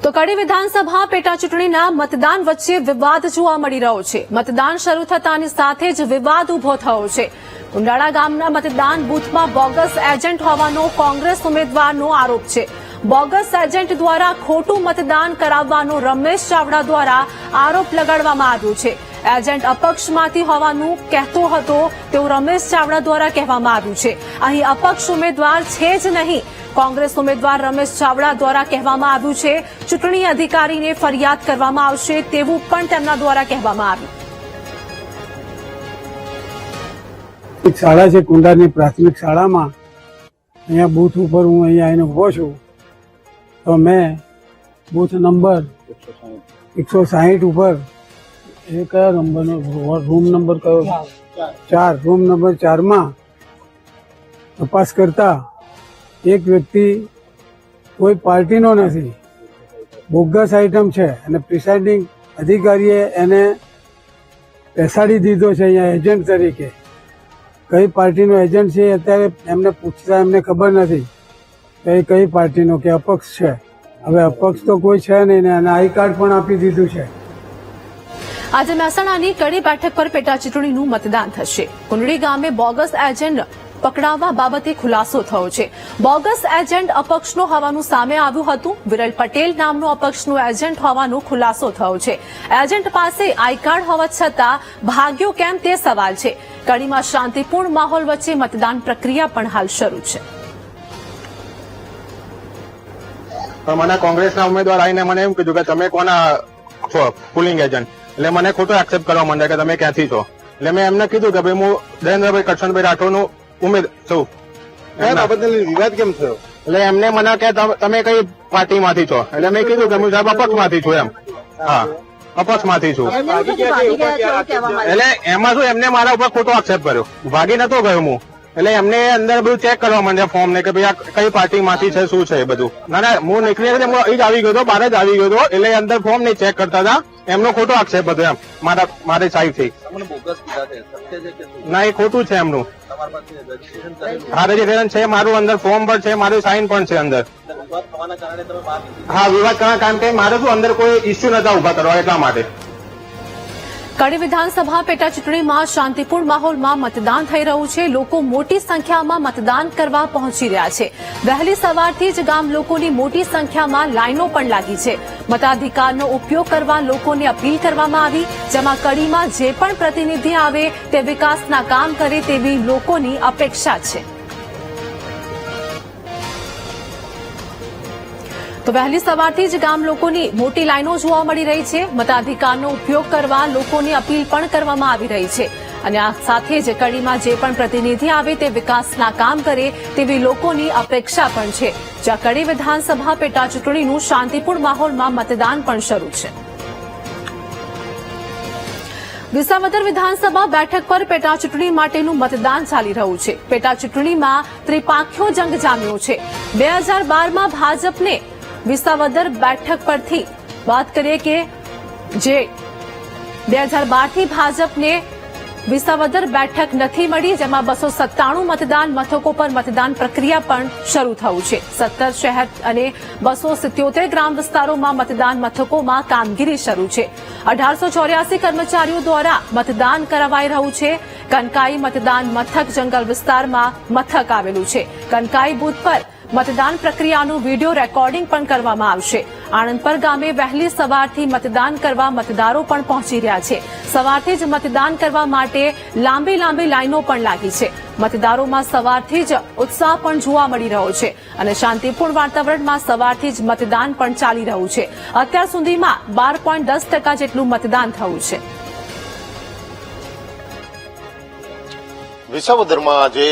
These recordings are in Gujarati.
તો કડી વિધાનસભા પેટા ચૂંટણીના મતદાન વચ્ચે વિવાદ જોવા મળી રહ્યો છે। મતદાન શરૂ થતાની સાથે જ વિવાદ ઉભો થયો છે। કુંડાળા ગામના મતદાન બૂથમાં બોગસ એજન્ટ હોવાનો કોંગ્રેસ ઉમેદવારનો આરોપ છે। બોગસ એજન્ટ દ્વારા ખોટું મતદાન કરાવવાનો રમેશ ચાવડા દ્વારા આરોપ લગાડવામાં આવ્યો છે। એજન્ટ અપક્ષમાંથી હોવાનું કહેતો હતો તેવું રમેશ ચાવડા દ્વારા કહેવામાં આવ્યું છે। અહીં અપક્ષ ઉમેદવાર છે જ નહીં, કોંગ્રેસ ઉમેદવાર રમેશ ચાવડા દ્વારા કહેવામાં આવ્યું છે। ચૂંટણી અધિકારીને ફરિયાદ કરવામાં આવશે તેવું પણ તેમના દ્વારા કહેવામાં આવ્યું। એક શાળા છે કુંડાની પ્રાથમિક શાળામાં, અહીંયા બૂથ ઉપર હું અહીંયા આવીને ઉભો છું તો મેં બૂથ નંબર 160 ઉપર એ કયા નંબરનો રૂમ નંબર કયો 4 રૂમ નંબર 4માં તપાસ કરતા એક વ્યક્તિ કોઈ પાર્ટીનો નથી, બોગસ આઈટમ છે અને પ્રિસાઇડિંગ અધિકારીએ એને બેસાડી દીધો છે અહીંયા એજન્ટ તરીકે। કઈ પાર્ટીનો એજન્ટ છે અત્યારે એમને પૂછતા એમને ખબર નથી કે એ કઈ પાર્ટીનો કે અપક્ષ છે। હવે અપક્ષ તો કોઈ છે નહીં અને આઈ કાર્ડ પણ આપી દીધું છે। આજે મહેસાણાની કડી બેઠક પર પેટા ચૂંટણીનું મતદાન થશે। કુંડળી ગામે બોગસ એજન્ટ પકડાવવા બાબતે ખુલાસો થયો છે। બોગસ એજન્ટ અપક્ષનો હોવાનું સામે આવ્યું હતું। વિરલ પટેલ નામનો અપક્ષનો એજન્ટ હોવાનો ખુલાસો થયો છે। એજન્ટ પાસે આઈ કાર્ડ હોવા છતાં ભાગ્યો કેમ તે સવાલ છે। કડીમાં શાંતિપૂર્ણ માહોલ વચ્ચે મતદાન પ્રક્રિયા પણ હાલ શરૂ છે। મને કોંગ્રેસના ઉમેદવાર આવીને મને એમ કીધું કે તમે કોના છો પુલિંગ એજન્ટ, એટલે મને ખોટું એક્સેપ્ટ કરવા માંડ્યા કે તમે ક્યાંથી છો। એટલે મેં એમને કીધું કે ભાઈ હું નરેન્દ્રભાઈ કરશનભાઈ રાઠોડનું ઉમેદ છું। વિવાદ કેમ થયો? એટલે એમને મને કે તમે કઈ પાર્ટીમાંથી છો, એટલે મેં કીધું કે હું સાહેબ અપક્ષમાંથી છું એમ। હા, અપક્ષમાંથી છું। એટલે એમાં શું એમને મારા ઉપર ખોટો આક્ષેપ કર્યો, ભાગી નતો ગયો હું। એટલે એમને અંદર બધું ચેક કરવા માંડ્યા ફોર્મ ને કે ભાઈ આ કઈ પાર્ટીમાંથી છે શું છે એ બધું। ના હું નીકળી હું અહીં જ આવી ગયો હતો, બહાર જ આવી ગયો હતો, એટલે અંદર ફોર્મ નહીં ચેક કરતા હતા। એમનો ખોટો આક્ષેપ હતો એમ મારી સાઈડથી। ના, એ ખોટું છે એમનું। હા, રજીસ્ટ્રેશન છે મારું, અંદર ફોર્મ પર છે, મારું સાઇન પણ છે અંદર। હા, વિવાદ કરવા કારણ કે મારે શું અંદર કોઈ ઇસ્યુ નતા ઉભા કરવા એટલા માટે। કડી વિધાનસભા પેટા ચૂંટણીમાં શાંતિપૂર્ણ માહોલમાં મતદાન થઈ રહ્યું છે। લોકો મોટી સંખ્યામાં મતદાન કરવા પહોંચી રહ્યા છે। વહેલી સવારથી જ ગામ લોકોની મોટી સંખ્યામાં લાઈનો પણ લાગી છે। મતાધિકારનો ઉપયોગ કરવા લોકોને અપીલ કરવામાં આવી, જેમાં કડીમાં જે પણ પ્રતિનિધિ આવે તે વિકાસના કામ કરે તેવી લોકોની અપેક્ષા છે। તો વહેલી સવારથી જ ગામ લોકોની મોટી લાઈનો જોવા મળી રહી છે। મતાધિકારનો ઉપયોગ કરવા લોકોની અપીલ પણ કરવામાં આવી રહી છે અને આ સાથે જ કડીમાં જે પણ પ્રતિનિધિ આવે તે વિકાસના કામ કરે તેવી લોકોની અપેક્ષા પણ છે। જ્યાં કડી વિધાનસભા પેટા ચૂંટણીનું શાંતિપૂર્ણ માહોલમાં મતદાન પણ શરૂ છે। વિસાવદર વિધાનસભા બેઠક પર પેટા ચૂંટણી માટેનું મતદાન ચાલી રહ્યું છે। પેટા ચૂંટણીમાં ત્રિપાંખીયો જંગ જામ્યો છે। 2012માં ભાજપને વિસાવદર બેઠક પરથી વાત કરીએ કે જે 2012થી ભાજપને વિસાવદર બેઠક નથી મળી, જેમાં 297 મતદાન મથકો પર મતદાન પ્રક્રિયા પણ શરૂ થયું છે। 17 શહેર અને 277 ગ્રામ વિસ્તારોમાં મતદાન મથકોમાં કામગીરી શરૂ છે। 1884 કર્મચારીઓ દ્વારા મતદાન કરાવાઈ રહ્યું છે। કનકાઈ મતદાન મથક જંગલ વિસ્તારમાં મથક આવેલું છે। કનકાઈ બૂથ પર મતદાન પ્રક્રિયાનું વિડીયો રેકોર્ડિંગ પણ કરવામાં આવશે। આણંદપર ગામે વહેલી સવારથી મતદાન કરવા મતદારો પણ પહોંચી રહ્યા છે। સવારથી જ મતદાન કરવા માટે લાંબી લાઈનો પણ લાગી છે। મતદારોમાં સવારથી જ ઉત્સાહ પણ જોવા મળી રહ્યો છે અને શાંતિપૂર્ણ વાતાવરણમાં સવારથી જ મતદાન પણ ચાલી રહ્યું છે। અત્યાર સુધીમાં 12.10% જેટલું મતદાન થયું છે। વિસાવદરમાં આજે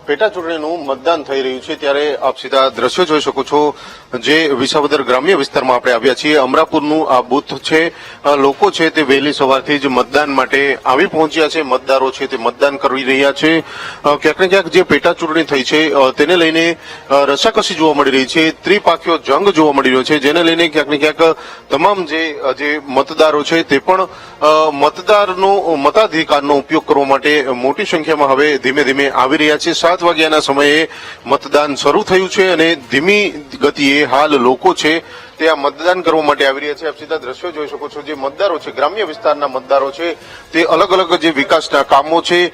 પેટા ચૂંટણીનું મતદાન થઈ રહ્યું છે ત્યારે આપ સીધા દ્રશ્યો જોઈ શકો છો। જે વિસાવદર ગ્રામ્ય વિસ્તારમાં આપણે આવ્યા છીએ, અમરાપુરનું આ બૂથ છે। લોકો છે તે વહેલી સવારથી જ મતદાન માટે આવી પહોંચ્યા છે। મતદારો છે તે મતદાન કરી રહ્યા છે। ક્યાંક ને ક્યાંક જે પેટા ચૂંટણી થઈ છે તેને લઈને રસાકસી જોવા મળી રહી છે। ત્રિપાંખીયો જંગ જોવા મળી રહ્યો છે, જેને લઈને ક્યાંક ને ક્યાંક તમામ જે મતદારો છે તે પણ મતાધિકારનો ઉપયોગ કરવા માટે મોટી સંખ્યામાં હવે ધીમે ધીમે આવી રહ્યા છે। 7 વાગ્યાના સમયે મતદાન શરૂ થયું છે અને ધીમી ગતિએ હાલ લોકો છે તે આ મતદાન કરવા માટે આવી રહ્યા છે. આપ સીધા દ્રશ્યો જોઈ શકો છો. જે મતદારો છે, ગ્રામ્ય વિસ્તારના મતદારો છે, તે અલગ અલગ જે વિકાસના કામો છે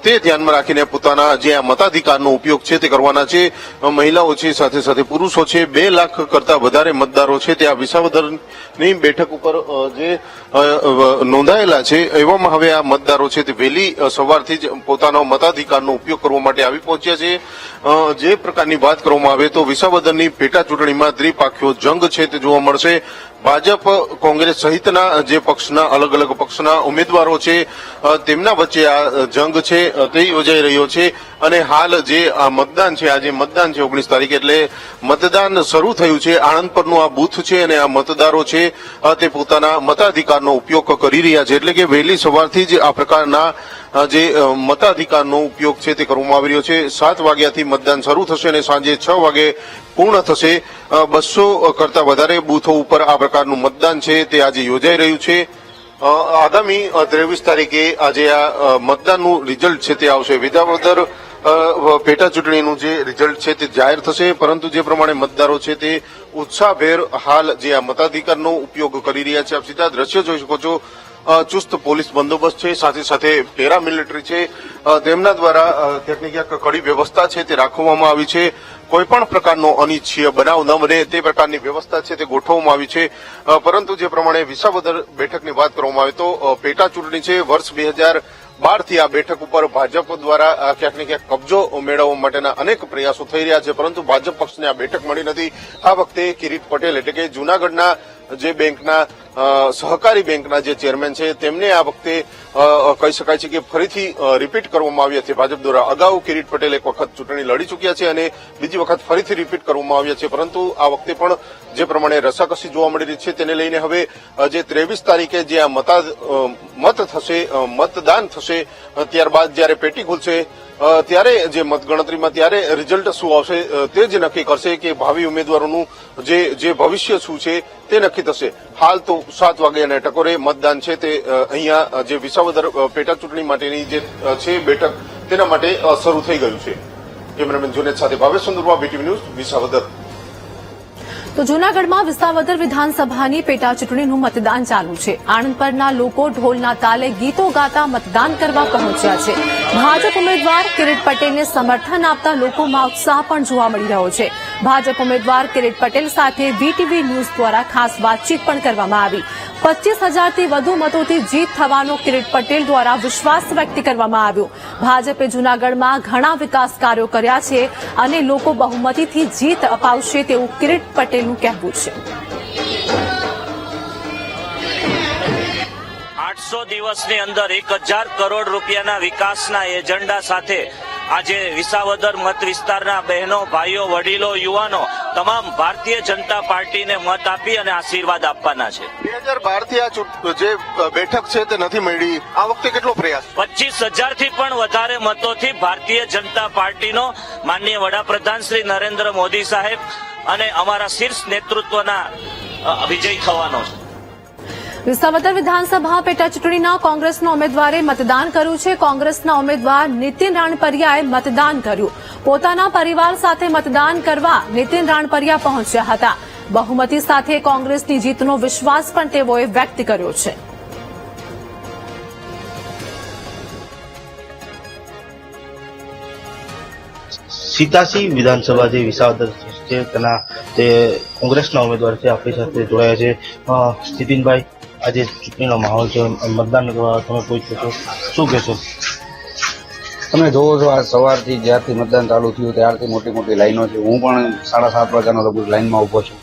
તે ધ્યાનમાં રાખીને પોતાના જે આ મતાધિકારનો ઉપયોગ છે તે કરવાના છે. મહિલાઓ છે, સાથે સાથે પુરુષો છે. 2 લાખ કરતા વધારે મતદારો છે તે આ વિસાવદરની બેઠક ઉપર જે નોંધાયેલા છે. એવામાં હવે આ મતદારો છે તે વહેલી સવારથી જ પોતાનો મતાધિકારનો ઉપયોગ કરવા માટે આવી પહોંચ્યા છે. જે પ્રકારની વાત કરવામાં આવે તો વિસાવદરની પેટા ચૂંટણીમાં ત્રિપાખ્યો જંગ છે તે જોવા મળશે. ભાજપ, કોંગ્રેસ સહિતના જે પક્ષના અલગ અલગ પક્ષના ઉમેદવારો છે તેમના વચ્ચે આ જંગ છે તે યોજાઈ રહ્યો છે. અને હાલ જે આ મતદાન છે, આજે મતદાન છે 19 તારીખે, એટલે મતદાન શરૂ થયું છે. આણંદ પરનું આ બૂથ છે અને આ મતદારો છે તે પોતાના મતાધિકારનો ઉપયોગ કરી રહ્યા છે. એટલે કે વહેલી સવારથી જ આ પ્રકારના જે મતાધિકારનો ઉપયોગ છે તે કરવામાં આવી રહ્યો છે. 7 વાગ્યાથી મતદાન શરૂ થશે અને સાંજે 6 વાગે પૂર્ણ થશે. 200 કરતા વધારે બૂથો ઉપર આ પ્રકારનું મતદાન છે તે આજે યોજાઈ રહ્યું છે. આગામી 23 તારીખે આજે આ મતદાનનું રિઝલ્ટ છે તે આવશે. વિસાવદર પેટા ચૂંટણીનું જે રિઝલ્ટ છે તે જાહેર થશે. પરંતુ જે પ્રમાણે મતદારો છે તે ઉત્સાહભેર હાલ જે આ મતાધિકારનો ઉપયોગ કરી રહ્યા છે. આપ સીધા દ્રશ્યો જોઈ શકો છો. ચુસ્ત પોલીસ બંદોબસ્ત છે, સાથે સાથે પેરામિલિટરી છે, તેમના દ્વારા ક્યાંક ને ક્યાંક કડી વ્યવસ્થા છે તે રાખવામાં આવી છે. કોઈ પણ પ્રકારનો અનિચ્છનીય બનાવ ન બને તે પ્રકારની વ્યવસ્થા છે તે ગોઠવવામાં આવી છે. પરંતુ જે પ્રમાણે વિસાવદર બેઠકની વાત કરવામાં આવે તો પેટા ચૂંટણી છે. વર્ષ 2012થી આ બેઠક ઉપર ભાજપ દ્વારા ક્યાંક ને ક્યાંક કબજો મેળવવા માટેના અનેક પ્રયાસો થઈ રહ્યા છે. પરંતુ ભાજપ પક્ષને આ બેઠક મળી નથી. આ વખતે કિરીટ પટેલ એટલે કે જૂનાગઢના જે બેંકના સહકારી બેંકના જે ચેરમેન છે તેમને આ વખતે કહી શકાય છે કે ફરીથી રિપીટ કરવામાં આવ્યા છે ભાજપ દ્વારા. અગાઉ કિરીટ પટેલ એક વખત ચૂંટણી લડી ચૂક્યા છે અને બીજી વખત ફરીથી રિપીટ કરવામાં આવ્યા છે. પરંતુ આ વખતે પણ જે પ્રમાણે રસાકસી જોવા મળી રહી છે તેને લઈને હવે જે 23 તારીખે જે આ મતદાન થશે ત્યારબાદ જયારે પેટી ખુલશે ત્યારે જે મતગણતરીમાં ત્યારે રિઝલ્ટ શું આવશે તે જ નક્કી કરશે કે ભાવિ ઉમેદવારોનું જે ભવિષ્ય શું છે તે નક્કી થશે. હાલ તો 7 વાગ્યાના ટકોરે મતદાન છે તે અહીંયા જે વિસાવદર પેટા ચૂંટણી માટેની જે છે બેઠક તેના માટે શરૂ થઈ ગયું છે. કેમેરામેન જુનેદ સાથે ભાવેશ સુંદરવા, બીટીવી ન્યૂઝ, વિસાવદર. તો જૂનાગઢમાં વિસાવદર વિધાનસભાની પેટા ચૂંટણીનું મતદાન ચાલુ છે. આણંદ પરના લોકો ઢોલના તાલે ગીતો ગાતા મતદાન કરવા પહોંચ્યા છે. ભાજપ ઉમેદવાર કિરીટ પટેલને સમર્થન આપતા લોકોમાં ઉત્સાહ પણ જોવા મળી રહ્યો છે. ભાજપ ઉમેદવાર કિરીટ પટેલ સાથે વીટીવી ન્યૂઝ દ્વારા ખાસ વાતચીત પણ કરવામાં આવી. 25,000થી વધુ મતોથી જીત થવાનો કિરીટ પટેલ દ્વારા વિશ્વાસ વ્યક્ત કરવામાં આવ્યો. ભાજપે જૂનાગઢમાં ઘણા વિકાસ કાર્યો કર્યા છે અને લોકો બહુમતીથી જીત અપાવશે તેવું કિરીટ પટેલનું કહેવું છે. 800 દિવસની અંદર 1,000 કરોડ રૂપિયાના વિકાસના એજન્ડા સાથે આજે વિસાવદર મત વિસ્તારના બહેનો, ભાઈઓ, વડીલો, યુવાનો તમામ ભારતીય જનતા પાર્ટીને મત આપી અને આશીર્વાદ આપવાના છે. 2012થી આ જે બેઠક છે તે નથી મળી. આ વખતે કેટલો પ્રયાસ? 25,000થી પણ વધારે મતોથી ભારતીય જનતા પાર્ટીનો માનનીય વડાપ્રધાન શ્રી નરેન્દ્ર મોદી સાહેબ અને અમારા શીર્ષ નેતૃત્વના વિજય થવાનો છે. વિસાવદર વિધાનસભા પેટા ચૂંટણીના કોંગ્રેસના ઉમેદવારે મતદાન કર્યું છે. કોંગ્રેસના ઉમેદવાર નીતિન રાણપરિયાએ મતદાન કર્યું. પોતાના પરિવાર સાથે મતદાન કરવા નીતિન રાણપરિયા પહોંચ્યા હતા. બહુમતી સાથે કોંગ્રેસની જીતનો વિશ્વાસ પણ તેઓએ વ્યક્ત કર્યો છે. સિતાસી વિધાનસભા જે વિસાવદર છે તેના જે કોંગ્રેસના ઉમેદવાર છે આપણી સાથે જોડાયા છે. નીતિનભાઈ, આજે ચૂંટણીનો માહોલ છે, મતદાન કરવા તમે પહોંચ્યો છો, શું કહેશો? તમે જોવો છો આ સવારથી જ્યારથી મતદાન ચાલુ થયું ત્યારથી મોટી મોટી લાઈનો છે. હું પણ 7:30 વાગ્યાનો લગભગ લાઈનમાં ઉભો છું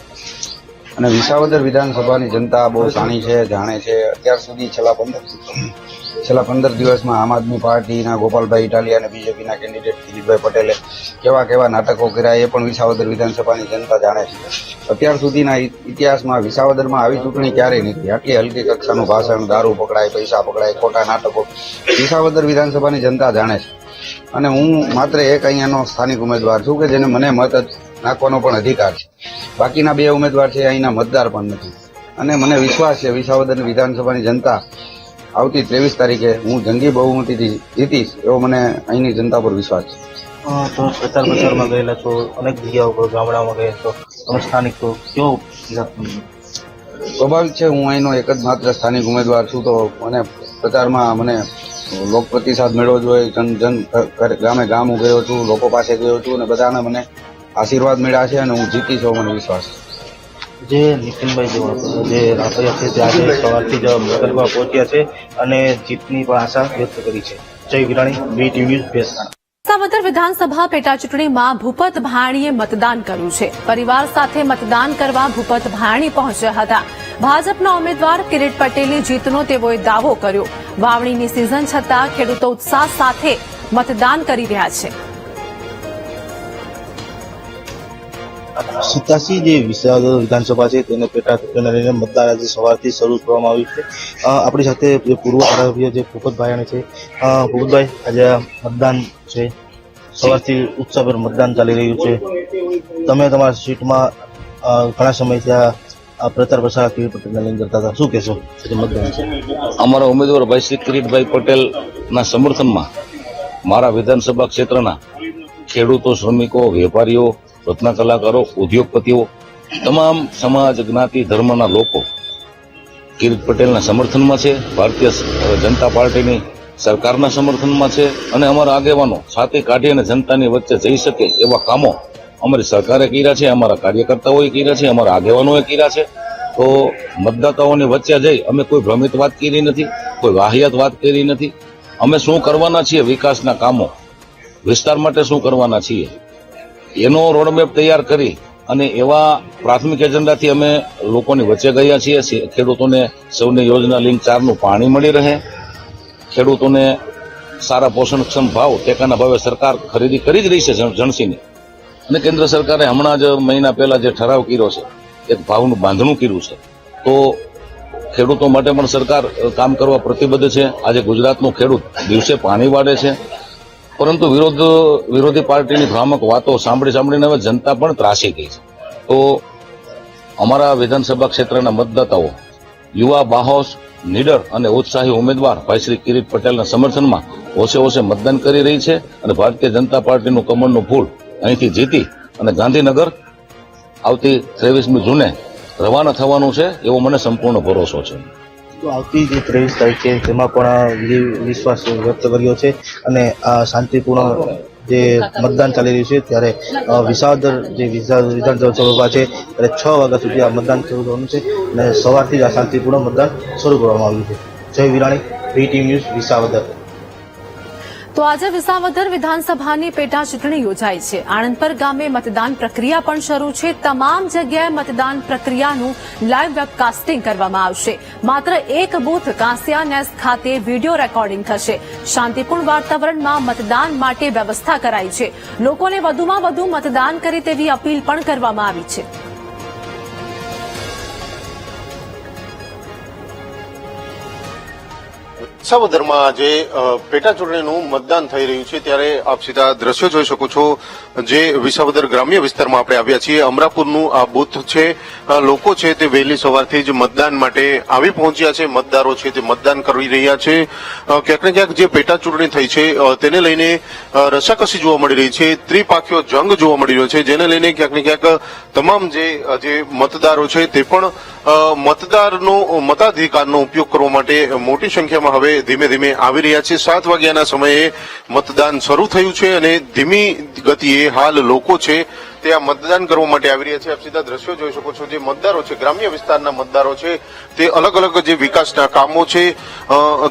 અને વિસાવદર વિધાનસભાની જનતા બહુ જાણી છે, જાણે છે. અત્યાર સુધી છેલ્લા 15 દિવસમાં આમ આદમી પાર્ટીના ગોપાલભાઈ ઇટાલિયા અને બીજેપીના કેન્ડિડેટ કિરીટભાઈ પટેલે કેવા નાટકો કર્યા એ પણ વિસાવદર વિધાનસભાની જનતા જાણે છે. અત્યાર સુધીના ઇતિહાસમાં વિસાવદરમાં આવી ચૂંટણી ક્યારેય નથી. આટલી હલકી કક્ષાનું ભાષણ, દારૂ પકડાય, પૈસા પકડાય, ખોટા નાટકો વિસાવદર વિધાનસભાની જનતા જાણે છે. અને હું માત્ર એક અહીંયાનો સ્થાનિક ઉમેદવાર છું કે જેને મને મત નાખવાનો પણ અધિકાર છે. બાકીના 2 ઉમેદવાર છે અહીંના મતદાર પણ નથી. અને મને વિશ્વાસ છે વિસાવદર વિધાનસભાની જનતા આવતી 23 તારીખે હું જંગી બહુમતીથી જીતીશ એવો મને અહીંની જનતા પર વિશ્વાસ છે. તમે પ્રચાર પ્રસારમાં ગયેલા છો, અનેક જગ્યાઓ પર ગામડામાં ગયા છો, તમે સ્થાનિક છો, કેવો સ્વાભાવિક છે, હું અહીંનો એક જ માત્ર સ્થાનિક ઉમેદવાર છું, તો મને પ્રચારમાં મને લોક પ્રતિસાદ મેળવો જોઈએ. જન ગામે ગામ હું ગયો છું, લોકો પાસે ગયો છું અને બધાને મને આશીર્વાદ મળ્યા છે અને હું જીતી છું, મને વિશ્વાસ છે. જે નીતિનભાઈ જે રાપરિયા છે તે આજે સવારથી જ મગલમાં પહોંચ્યા છે અને જીતની પણ આશા વ્યક્ત કરી છે. જય વિરાણી, BTV ન્યૂઝ, ભેસાણ. વિસાવદર વિધાનસભા પેટા ચૂંટણીમાં ભૂપત ભાણીએ મતદાન કર્યું છે. પરિવાર સાથે મતદાન કરવા ભૂપત ભાણી પહોંચ્યા હતા. ભાજપના ઉમેદવાર કિરીટ પટેલની જીતનો તેઓએ દાવો કર્યો. વાવણીની સિઝન છતાં ખેડૂતો ઉત્સાહ સાથે મતદાન કરી રહ્યા છે. 87 જે વિસાવદર વિધાનસભા છે તેને પેટા ચૂંટણીને લઈને મતદાન આજે સવારથી શરૂ કરવામાં આવ્યું છે. આપણી સાથે જે પૂર્વ ધારાસભ્ય જે ભૂપતભાઈ છે, ભૂપતભાઈ, આજે મતદાન છે, સવારથી ઉત્સાહભેર મતદાન ચાલી રહ્યું છે. તમે તમારા સીટમાં ઘણા સમયથી આ પ્રચાર પ્રસાર કિરીટ પટેલને લઈને કરતા હતા, શું કહેશો? આજે મતદાન છે. અમારા ઉમેદવાર ભાઈ શ્રી કિરીટભાઈ પટેલના સમર્થનમાં મારા વિધાનસભા ક્ષેત્રના ખેડૂતો, શ્રમિકો, વેપારીઓ, રત્ન કલાકારો, ઉદ્યોગપતિઓ, તમામ સમાજ, જ્ઞાતિ, ધર્મના લોકો કિરીટ પટેલના સમર્થનમાં છે. ભારતીય જનતા પાર્ટીની સરકારના સમર્થનમાં છે અને અમારા આગેવાનો સાથે કાઢી અને જનતાની વચ્ચે જઈ શકે એવા કામો અમારી સરકારે કર્યા છે, અમારા કાર્યકર્તાઓએ કર્યા છે, અમારા આગેવાનોએ કર્યા છે. તો મતદાતાઓની વચ્ચે જઈ અમે કોઈ ભ્રમિત વાત કરી નથી, કોઈ વાહિયાત વાત કરી નથી. અમે શું કરવાના છીએ, વિકાસના કામો વિસ્તાર માટે શું કરવાના છીએ એનો રોડમેપ તૈયાર કરી અને એવા પ્રાથમિક એજન્ડાથી અમે લોકોની વચ્ચે ગયા છીએ. ખેડૂતોને સૌની યોજના લિંક 4 નું પાણી મળી રહે, ખેડૂતોને સારા પોષણક્ષમ ભાવ, ટેકાના ભાવે સરકાર ખરીદી કરી જ રહી છે જણસીની. અને કેન્દ્ર સરકારે હમણાં જ મહિના પહેલા જે ઠરાવ કર્યો છે, એક ભાવનું બાંધણું કર્યું છે, તો ખેડૂતો માટે પણ સરકાર કામ કરવા પ્રતિબદ્ધ છે. આજે ગુજરાતનું ખેડૂત દિવસે પાણી વાળે છે, પરંતુ વિરોધી પાર્ટીની ભ્રામક વાતો સાંભળીને હવે જનતા પણ ત્રાસી ગઈ છે. તો અમારા વિધાનસભા ક્ષેત્રના મતદાતાઓ યુવા, બાહોશ, નીડર અને ઉત્સાહી ઉમેદવાર ભાઈ શ્રી કિરીટ પટેલના સમર્થનમાં હોશે હોશે મતદાન કરી રહી છે અને ભારતીય જનતા પાર્ટીનું કમળનું ફૂલ અહીંથી જીતી અને ગાંધીનગર આવતી 23મી જૂને રવાના થવાનું છે એવો મને સંપૂર્ણ ભરોસો છે. તો આવતી જે 23 તારીખ છે તેમાં પણ વિશ્વાસ વ્યક્ત કર્યો છે અને આ શાંતિપૂર્ણ જે મતદાન ચાલી રહ્યું છે ત્યારે વિસાવદર જે વિધાનસભા છે ત્યારે 6 વાગ્યા સુધી આ મતદાન શરૂ થવાનું છે અને સવારથી જ આ શાંતિપૂર્ણ મતદાન શરૂ કરવામાં આવ્યું છે. જય વિરાણી, BTV ન્યૂઝ, વિસાવદર. તો આજે વિસાવદર વિધાનસભાની પેટા ચૂંટણી યોજાઈ છે. આણંદપર ગામે મતદાન પ્રક્રિયા પણ શરૂ છે. તમામ જગ્યાએ મતદાન પ્રક્રિયાનું લાઈવ વેબકાસ્ટિંગ કરવામાં આવશે. માત્ર એક બૂથ કાંસિયા નેસ્ટ ખાતે વિડીયો રેકોર્ડિંગ થશે. શાંતિપૂર્ણ વાતાવરણમાં મતદાન માટે વ્યવસ્થા કરાઈ છે. લોકોને વધુમાં વધુ મતદાન કરે તેવી અપીલ પણ કરવામાં આવી છે. વિસાવદરમાં આજે પેટા ચૂંટણીનું મતદાન થઈ રહ્યું છે ત્યારે આપ સીધા દ્રશ્યો જોઈ શકો છો. જે વિસાવદર ગ્રામ્ય વિસ્તારમાં આપણે આવ્યા છીએ, અમરાપુરનું આ બૂથ છે. લોકો છે તે વહેલી સવારથી જ મતદાન માટે આવી પહોંચ્યા છે. મતદારો છે તે મતદાન કરી રહ્યા છે. ક્યાંક ને ક્યાંક જે પેટા ચૂંટણી થઈ છે તેને લઈને રસાકસી જોવા મળી રહી છે, ત્રિપાખ્યો જંગ જોવા મળી રહ્યો છે, જેને લઈને ક્યાંક ને ક્યાંક તમામ જે મતદારો છે તે પણ મતાધિકારનો ઉપયોગ કરવા માટે મોટી સંખ્યામાં હવે ધીમે ધીમે આવી રહ્યા છે. 7 વાગ્યાના સમયે મતદાન શરૂ થયું છે અને ધીમી ગતિએ હાલ લોકો છે તે આ મતદાન કરવા માટે આવી રહ્યા છે. આપ સીધા દ્રશ્યો જોઈ શકો છો. જે મતદારો છે, ગ્રામ્ય વિસ્તારના મતદારો છે, તે અલગ અલગ જે વિકાસના કામો છે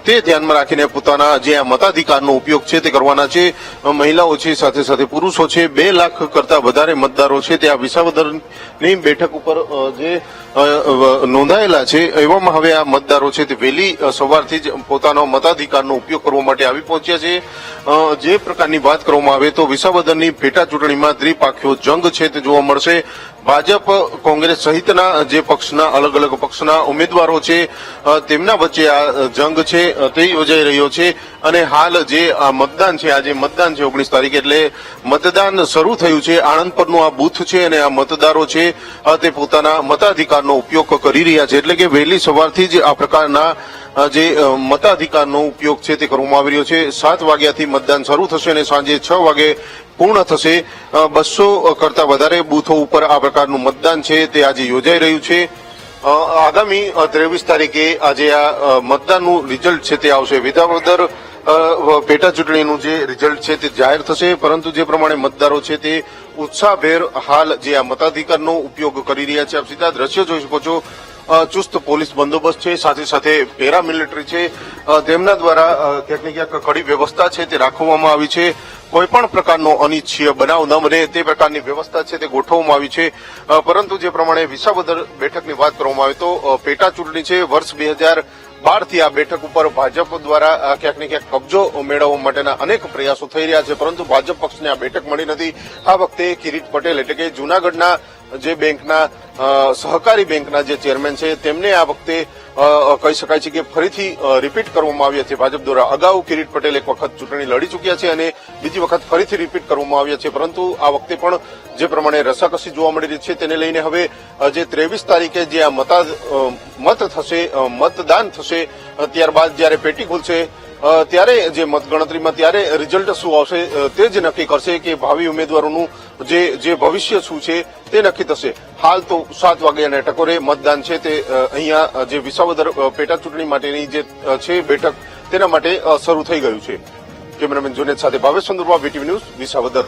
તે ધ્યાનમાં રાખીને પોતાના જે આ મતાધિકારનો ઉપયોગ છે તે કરવાના છે. મહિલાઓ છે, સાથે સાથે પુરુષો છે. 2 લાખ કરતા વધારે મતદારો છે તે આ વિસાવદરની બેઠક ઉપર જે નોંધાયેલા છે. એવામાં હવે આ મતદારો છે તે વહેલી સવારથી જ પોતાનો મતાધિકારનો ઉપયોગ કરવા માટે આવી પહોંચ્યા છે. જે પ્રકારની વાત કરવામાં આવે તો વિસાવદરની પેટા ચૂંટણીમાં ત્રિપાખ્યો જંગ છે તે જોવા મળશે. ભાજપ, કોંગ્રેસ સહિતના જે પક્ષના અલગ અલગ પક્ષના ઉમેદવારો છે તેમના વચ્ચે આ જંગ છે તે યોજાઈ રહ્યો છે. અને હાલ જે આ મતદાન છે, આજે મતદાન છે 19 તારીખે, એટલે મતદાન શરૂ થયું છે. આણંદ પરનું આ બૂથ છે અને આ મતદારો છે તે પોતાના મતાધિકારનો ઉપયોગ કરી રહ્યા છે. એટલે કે વહેલી સવારથી જ આ પ્રકારના જે મતાધિકારનો ઉપયોગ છે તે કરવામાં આવી રહ્યો છે. 7 વાગ્યાથી મતદાન શરૂ થશે અને સાંજે 6 વાગે પૂર્ણ થશે. 200 કરતા વધારે બૂથો ઉપર આ પ્રકારનું મતદાન છે તે આજે યોજાઈ રહ્યું છે. આગામી 23 તારીખે આજે આ મતદાનનું રિઝલ્ટ છે તે આવશે. વિસાવદર પેટા ચૂંટણીનું જે રિઝલ્ટ છે તે જાહેર થશે, પરંતુ જે પ્રમાણે મતદારો છે તે ઉત્સાહભેર હાલ જે આ મતાધિકારનો ઉપયોગ કરી રહ્યા છે. આપ સીધા દ્રશ્યો જોઈ શકો છો. ચુસ્ત પોલીસ બંદોબસ્ત છે, સાથે સાથે પેરામિલિટરી છે, તેમના દ્વારા ક્યાંક ને ક્યાંક કડી વ્યવસ્થા છે તે રાખવામાં આવી છે. કોઈ પણ પ્રકારનો અનિચ્છનીય બનાવ ન બને તે પ્રકારની વ્યવસ્થા છે તે ગોઠવવામાં આવી છે. પરંતુ જે પ્રમાણે વિસાવદર બેઠકની વાત કરવામાં આવે તો પેટા ચૂંટણી છે. વર્ષ 2012થી આ બેઠક ઉપર ભાજપ દ્વારા ક્યાંક ને ક્યાંક કબજો મેળવવા માટેના અનેક પ્રયાસો થઈ રહ્યા છે, પરંતુ ભાજપ પક્ષને આ બેઠક મળી નથી. આ વખતે કિરીટ પટેલ એટલે કે જૂનાગઢના જે બેંકના સહકારી બેંકના જે ચેરમેન છે તેમને આ વખતે કહી શકાય છે કે ફરીથી રિપીટ કરવામાં આવ્યા છે ભાજપ દ્વારા. અગાઉ કિરીટ પટેલ એક વખત ચૂંટણી લડી ચૂક્યા છે અને બીજી વખત ફરીથી રિપીટ કરવામાં આવ્યા છે, પરંતુ આ વખતે પણ જે પ્રમાણે રસાકસી જોવા મળી રહી છે તેને લઈને હવે જે 23 તારીખે જે આ મતદાન થશે ત્યારબાદ જયારે પેટી ખુલશે ત્યારે જે મતગણતરીમાં ત્યારે રિઝલ્ટ શું આવશે તે જ નક્કી કરશે કે ભાવિ ઉમેદવારોનું જે ભવિષ્ય શું છે તે નક્કી થશે. હાલ તો 7 વાગ્યાના ટકોરે મતદાન છે તે અહીંયા જે વિસાવદર પેટા ચૂંટણી માટેની જે છે બેઠક તેના માટે શરૂ થઈ ગયું છે. કેમેરામેન જુનેદ સાથે ભાવેશ ચંદ્રબા, વીટીવી ન્યૂઝ, વિસાવદર.